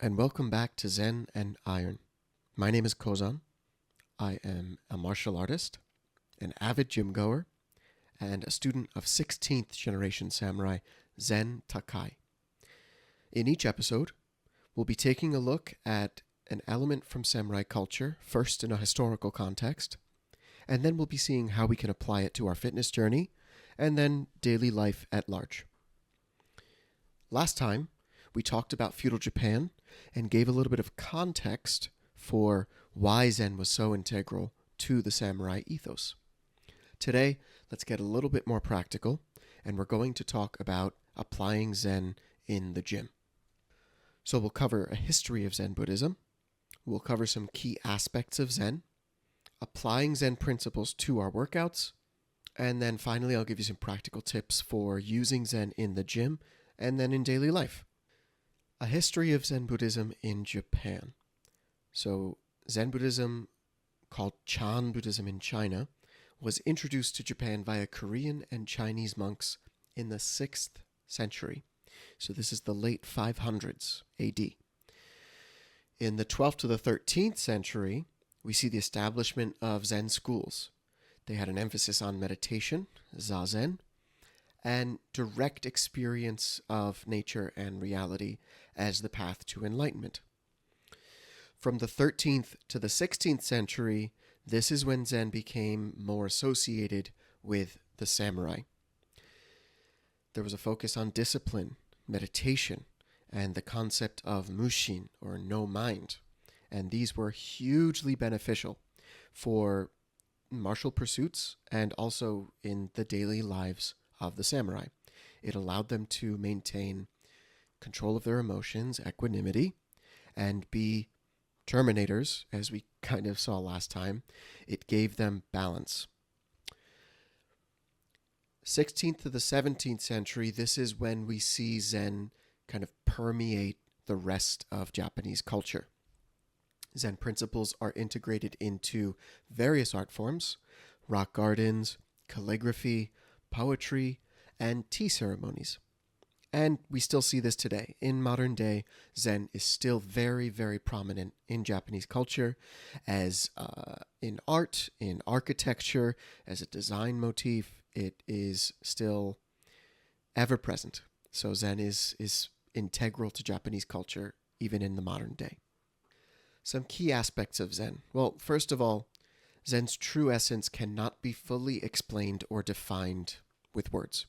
and welcome back to Zen and Iron. My name is Kozan. I am a martial artist, an avid gym goer, and a student of 16th generation samurai Zen Takai. In each episode, we'll be taking a look at an element from samurai culture, first in a historical context, and then we'll be seeing how we can apply it to our fitness journey, and then daily life at large. Last time, we talked about feudal Japan and gave a little bit of context for why Zen was so integral to the samurai ethos. Today, let's get a little bit more practical, and we're going to talk about applying Zen in the gym. So we'll cover a history of Zen Buddhism, we'll cover some key aspects of Zen, applying Zen principles to our workouts, and then finally I'll give you some practical tips for using Zen in the gym and then in daily life. A history of Zen Buddhism in Japan. So Zen Buddhism, called Chan Buddhism in China, was introduced to Japan via Korean and Chinese monks in the 6th century. So this is the late 500s AD. In the 12th to the 13th century, we see the establishment of Zen schools. They had an emphasis on meditation, zazen, and direct experience of nature and reality as the path to enlightenment. From the 13th to the 16th century, this is when Zen became more associated with the samurai. There was a focus on discipline, meditation, and the concept of mushin, or no mind, and these were hugely beneficial for martial pursuits and also in the daily lives of the samurai. It allowed them to maintain control of their emotions, equanimity, and be terminators, as we kind of saw last time. It gave them balance. 16th to the 17th century, this is when we see Zen kind of permeate the rest of Japanese culture. Zen principles are integrated into various art forms, rock gardens, calligraphy, poetry, and tea ceremonies. And we still see this today. In modern day, Zen is still very, very prominent in Japanese culture as in art, in architecture, as a design motif. It is still ever present. So Zen is integral to Japanese culture, even in the modern day. Some key aspects of Zen. Well, first of all, Zen's true essence cannot be fully explained or defined with words.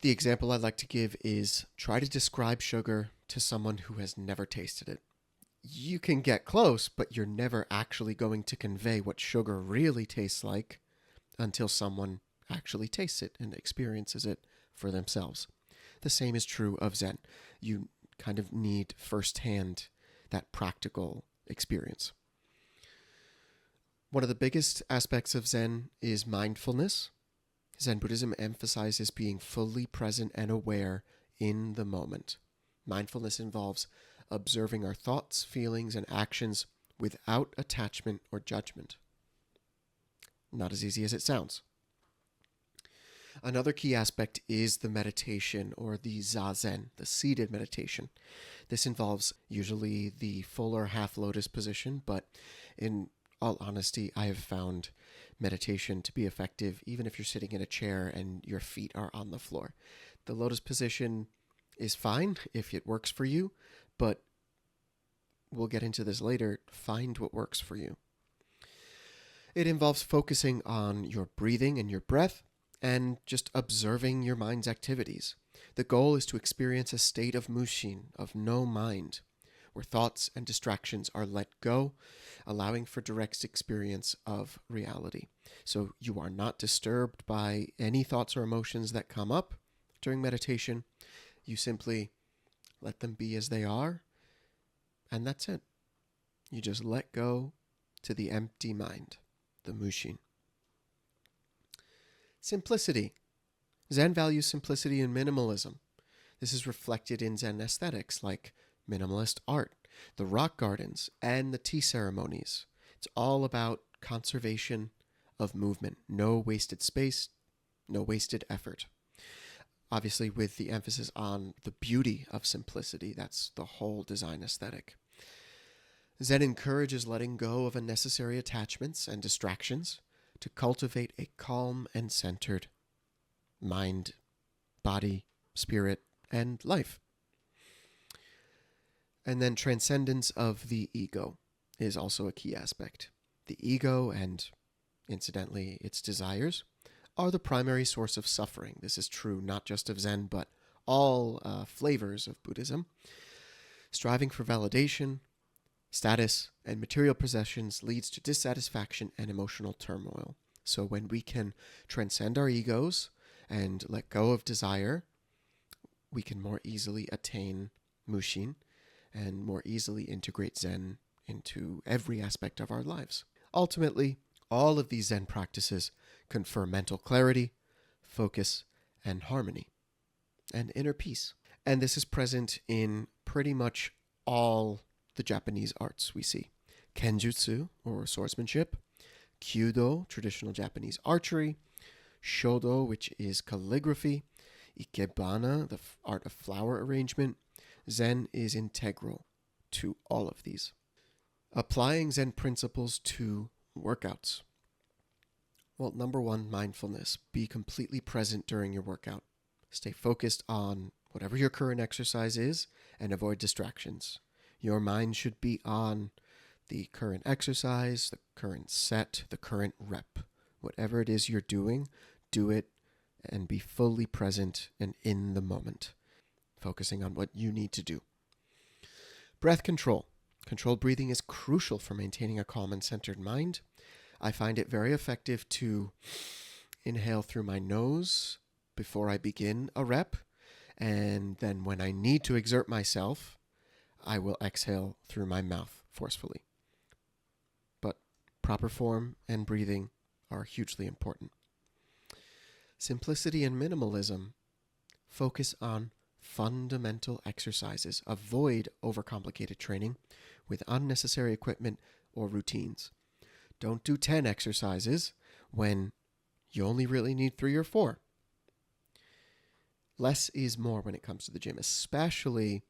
The example I'd like to give is try to describe sugar to someone who has never tasted it. You can get close, but you're never actually going to convey what sugar really tastes like until someone actually tastes it and experiences it for themselves. The same is true of Zen. You kind of need firsthand that practical experience. One of the biggest aspects of Zen is mindfulness. Zen Buddhism emphasizes being fully present and aware in the moment. Mindfulness involves observing our thoughts, feelings, and actions without attachment or judgment. Not as easy as it sounds. Another key aspect is the meditation, or the zazen, the seated meditation. This involves usually the full or half lotus position, but in all honesty, I have found meditation to be effective even if you're sitting in a chair and your feet are on the floor. The lotus position is fine if it works for you, but we'll get into this later. Find what works for you. It involves focusing on your breathing and your breath and just observing your mind's activities. The goal is to experience a state of mushin, of no mind, where thoughts and distractions are let go, allowing for direct experience of reality. So you are not disturbed by any thoughts or emotions that come up during meditation. You simply let them be as they are, and that's it. You just let go to the empty mind, the mushin. Simplicity. Zen values simplicity and minimalism. This is reflected in Zen aesthetics like minimalist art, the rock gardens, and the tea ceremonies. It's all about conservation of movement. No wasted space, no wasted effort. obviously with the emphasis on the beauty of simplicity. That's the whole design aesthetic. Zen encourages letting go of unnecessary attachments and distractions to cultivate a calm and centered mind, body, spirit, and life. And then transcendence of the ego is also a key aspect. The ego, and incidentally its desires, are the primary source of suffering. This is true not just of Zen, but all flavors of Buddhism. Striving for validation, status, and material possessions leads to dissatisfaction and emotional turmoil. So when we can transcend our egos and let go of desire, we can more easily attain Mushin and more easily integrate Zen into every aspect of our lives. Ultimately, all of these Zen practices confer mental clarity, focus, and harmony, and inner peace. And this is present in pretty much all the Japanese arts we see. Kenjutsu, or swordsmanship, Kyudo, traditional Japanese archery, Shodo, which is calligraphy, Ikebana, the art of flower arrangement. Zen is integral to all of these. Applying Zen principles to workouts. Well, number one, mindfulness. Be completely present during your workout. Stay focused on whatever your current exercise is and avoid distractions. Your mind should be on the current exercise, the current set, the current rep. Whatever it is you're doing, do it and be fully present and in the moment, focusing on what you need to do. Breath control. Controlled breathing is crucial for maintaining a calm and centered mind. I find it very effective to inhale through my nose before I begin a rep, and then when I need to exert myself, I will exhale through my mouth forcefully. But proper form and breathing are hugely important. Simplicity and minimalism. Focus on fundamental exercises. Avoid overcomplicated training with unnecessary equipment or routines. Don't do 10 exercises when you only really need 3 or 4. Less is more when it comes to the gym, especially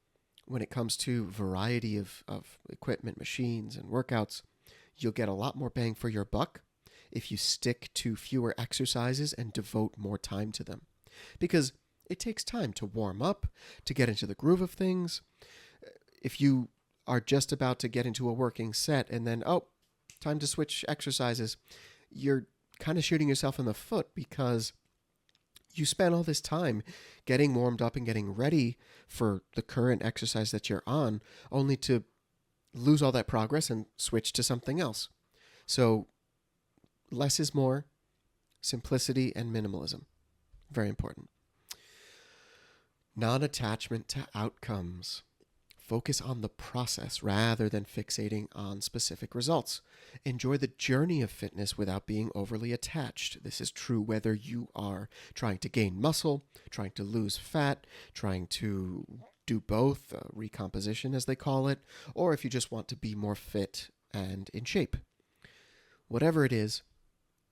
when it comes to variety of equipment, machines, and workouts. You'll get a lot more bang for your buck if you stick to fewer exercises and devote more time to them. Because it takes time to warm up, to get into the groove of things. If you are just about to get into a working set and then, time to switch exercises, you're kind of shooting yourself in the foot because you spent all this time getting warmed up and getting ready for the current exercise that you're on, only to lose all that progress and switch to something else. So less is more, simplicity and minimalism. Very important. Non-attachment to outcomes. Focus on the process rather than fixating on specific results. Enjoy the journey of fitness without being overly attached. This is true whether you are trying to gain muscle, trying to lose fat, trying to do both, recomposition as they call it, or if you just want to be more fit and in shape. Whatever it is,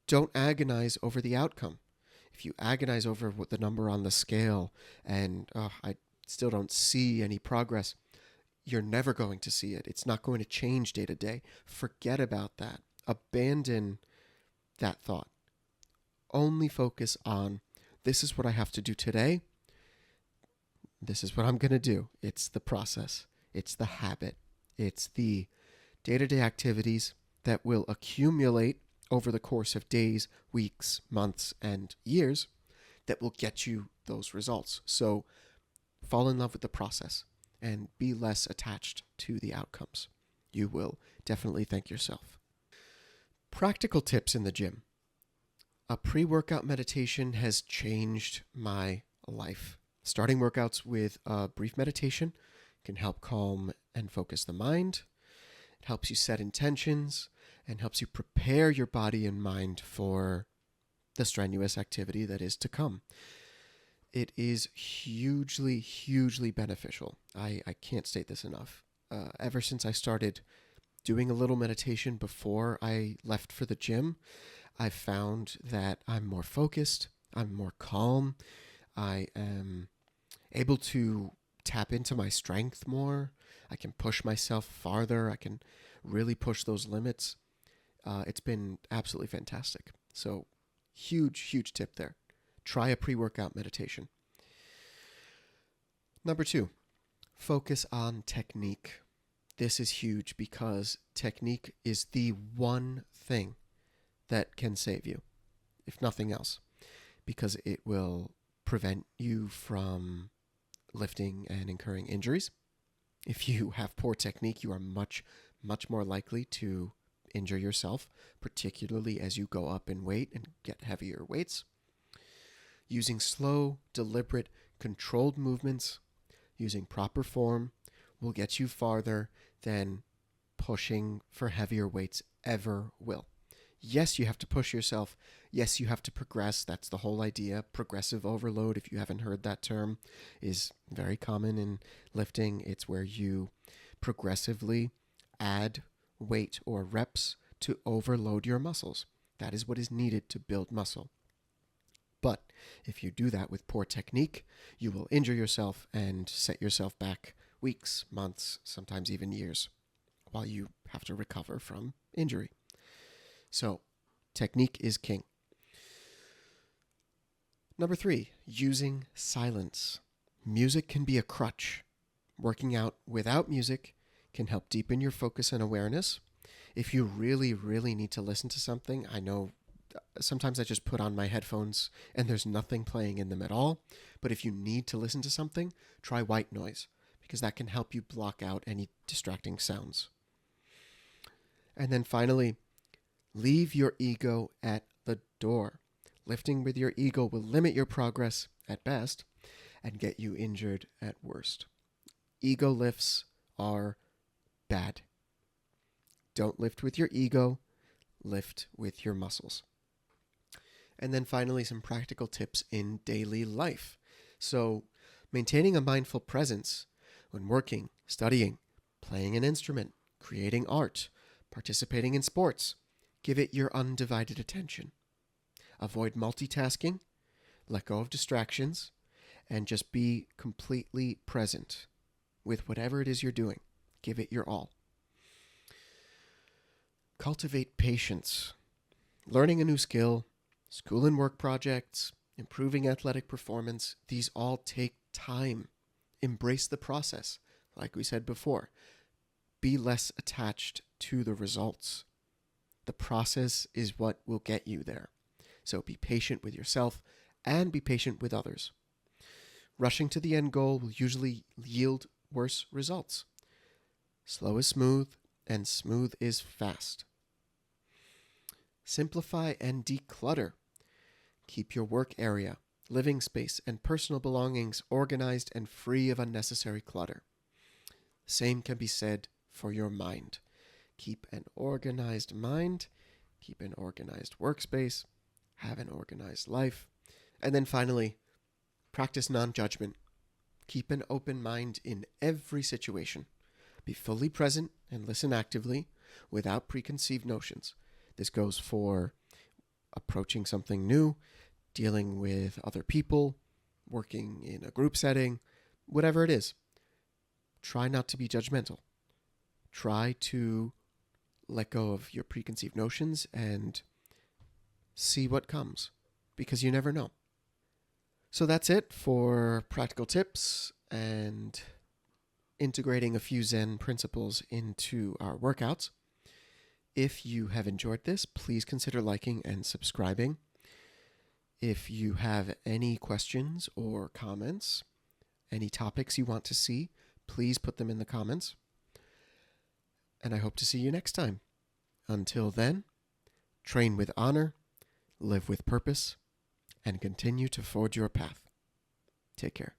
don't agonize over the outcome. If you agonize over what the number on the scale and I still don't see any progress, you're never going to see it. It's not going to change day to day. Forget about that. Abandon that thought. Only focus on, this is what I have to do today. This is what I'm going to do. It's the process. It's the habit. It's the day-to-day activities that will accumulate over the course of days, weeks, months, and years that will get you those results. So fall in love with the process and be less attached to the outcomes. You will definitely thank yourself. Practical tips in the gym. A pre-workout meditation has changed my life. Starting workouts with a brief meditation can help calm and focus the mind. It helps you set intentions and helps you prepare your body and mind for the strenuous activity that is to come. It is hugely, hugely beneficial. I can't state this enough. Ever since I started doing a little meditation before I left for the gym, I've found that I'm more focused, I'm more calm, I am able to tap into my strength more. I can push myself farther. I can really push those limits. It's been absolutely fantastic. So, huge tip there. Try a pre-workout meditation. Number 2, focus on technique. This is huge because technique is the one thing that can save you, if nothing else, because it will prevent you from lifting and incurring injuries. If you have poor technique, you are much more likely to injure yourself, particularly as you go up in weight and get heavier weights. Using slow, deliberate, controlled movements, using proper form, will get you farther than pushing for heavier weights ever will. Yes, you have to push yourself. Yes, you have to progress. That's the whole idea. Progressive overload, if you haven't heard that term, is very common in lifting. It's where you progressively add weight or reps to overload your muscles. That is what is needed to build muscle. But if you do that with poor technique, you will injure yourself and set yourself back weeks, months, sometimes even years, while you have to recover from injury. So, technique is king. Number 3, using silence. Music can be a crutch. Working out without music can help deepen your focus and awareness. If you really need to listen to something, I know sometimes I just put on my headphones and there's nothing playing in them at all. But if you need to listen to something, try white noise, because that can help you block out any distracting sounds. And then finally, leave your ego at the door. Lifting with your ego will limit your progress at best and get you injured at worst. Ego lifts are bad. Don't lift with your ego, lift with your muscles. And then finally, some practical tips in daily life. So, maintaining a mindful presence when working, studying, playing an instrument, creating art, participating in sports. Give it your undivided attention. Avoid multitasking, let go of distractions, and just be completely present with whatever it is you're doing. Give it your all. Cultivate patience. Learning a new skill, school and work projects, improving athletic performance, these all take time. Embrace the process. Like we said before, be less attached to the results. The process is what will get you there. So be patient with yourself and be patient with others. Rushing to the end goal will usually yield worse results. Slow is smooth, and smooth is fast. Simplify and declutter. Keep your work area, living space, and personal belongings organized and free of unnecessary clutter. Same can be said for your mind. Keep an organized mind, keep an organized workspace, have an organized life. And then finally, practice non-judgment. Keep an open mind in every situation. Be fully present and listen actively without preconceived notions. This goes for approaching something new, dealing with other people, working in a group setting, whatever it is. Try not to be judgmental. Try to let go of your preconceived notions and see what comes, because you never know. So that's it for practical tips and integrating a few Zen principles into our workouts. If you have enjoyed this, please consider liking and subscribing. If you have any questions or comments, any topics you want to see, please put them in the comments. And I hope to see you next time. Until then, train with honor, live with purpose, and continue to forge your path. Take care.